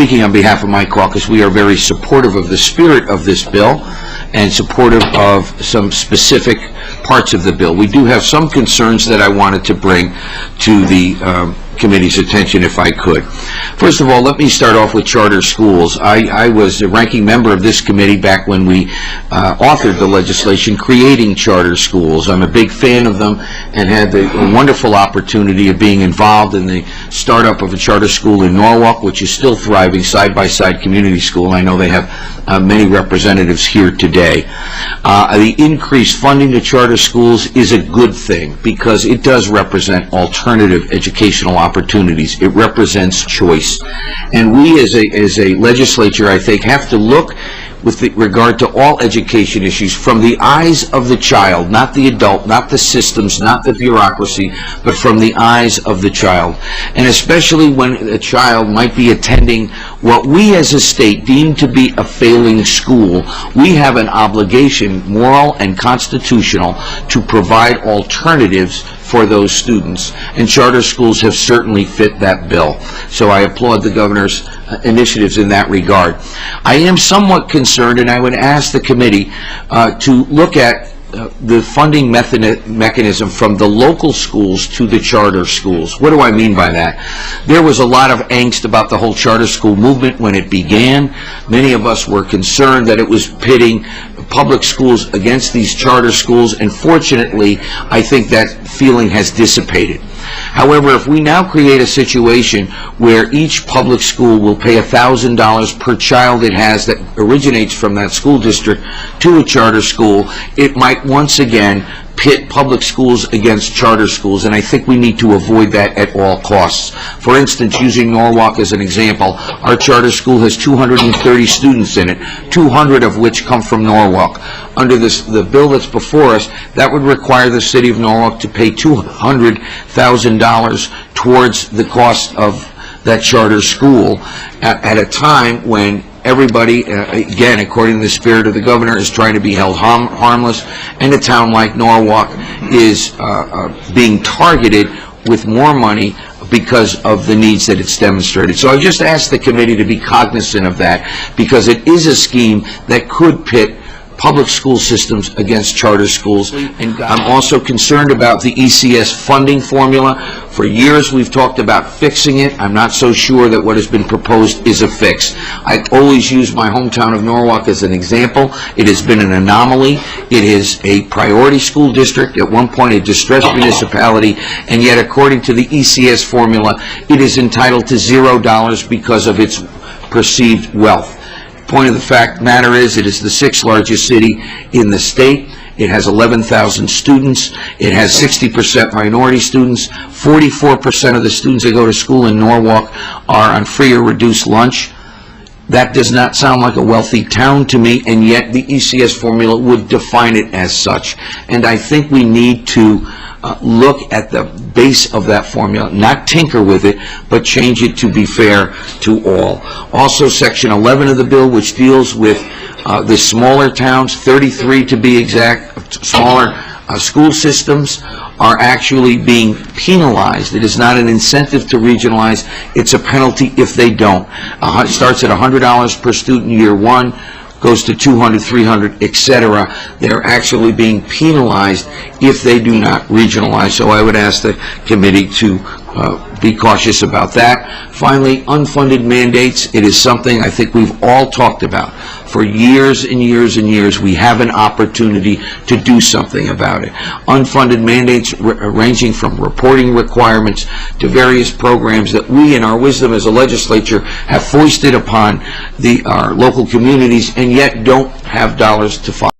speaking on behalf of my caucus, we are very supportive of the spirit of this bill and supportive of some specific parts of the bill. We do have some concerns that I wanted to bring to the committee's attention if I could. First of all, let me start off with charter schools. I was a ranking member of this committee back when we authored the legislation creating charter schools. I'm a big fan of them and had the wonderful opportunity of being involved in the startup of a charter school in Norwalk, which is still thriving, side-by-side community school. I know they have many representatives here today. The increased funding to charter schools is a good thing because it does represent alternative educational opportunities. It represents choice. And we as a legislature, I think, have to look with regard to all education issues from the eyes of the child, not the adult, not the systems, not the bureaucracy, but from the eyes of the child. And especially when a child might be attending what we as a state deem to be a failing school, we have an obligation, moral and constitutional, to provide alternatives for those students. And charter schools have certainly fit that bill. So I applaud the governor's initiatives in that regard. I am somewhat concerned, and I would ask the committee to look at the funding mechanism from the local schools to the charter schools. What do I mean by that? There was a lot of angst about the whole charter school movement when it began. Many of us were concerned that it was pitting public schools against these charter schools, and fortunately, I think that feeling has dissipated. However, if we now create a situation where each public school will pay $1,000 per child it has that originates from that school district to a charter school, it might once again pit public schools against charter schools, and I think we need to avoid that at all costs. For instance, using Norwalk as an example, our charter school has 230 students in it, 200 of which come from Norwalk. Under the bill that's before us, that would require the city of Norwalk to pay $200,000 towards the cost of that charter school at a time when everybody, again, according to the spirit of the governor, is trying to be held harmless, and a town like Norwalk is being targeted with more money because of the needs that it's demonstrated. So I just ask the committee to be cognizant of that, because it is a scheme that could pit public school systems against charter schools. And I'm also concerned about the ECS funding formula. For years we've talked about fixing it. I'm not so sure that what has been proposed is a fix. I always use my hometown of Norwalk as an example. It has been an anomaly. It is a priority school district, at one point a distressed municipality, and yet according to the ECS formula, it is entitled to $0 because of its perceived wealth. Point of the matter is, it is the 6th largest city in the state. It has 11,000 students. It has 60% minority students. 44% of the students that go to school in Norwalk are on free or reduced lunch. That does not sound like a wealthy town to me, and yet the ECS formula would define it as such. And I think we need to look at the base of that formula, not tinker with it, but change it to be fair to all. Also, Section 11 of the bill, which deals with the smaller towns, 33 to be exact, smaller school systems are actually being penalized. It is not an incentive to regionalize, it's a penalty if they don't. It starts at $100 per student year one, goes to 200, 300, etc. They're actually being penalized if they do not regionalize. So I would ask the committee to be cautious about that. Finally, unfunded mandates. It is something I think we've all talked about. For years and years and years, we have an opportunity to do something about it. Unfunded mandates ranging from reporting requirements to various programs that we, in our wisdom as a legislature, have foisted upon our local communities and yet don't have dollars to follow.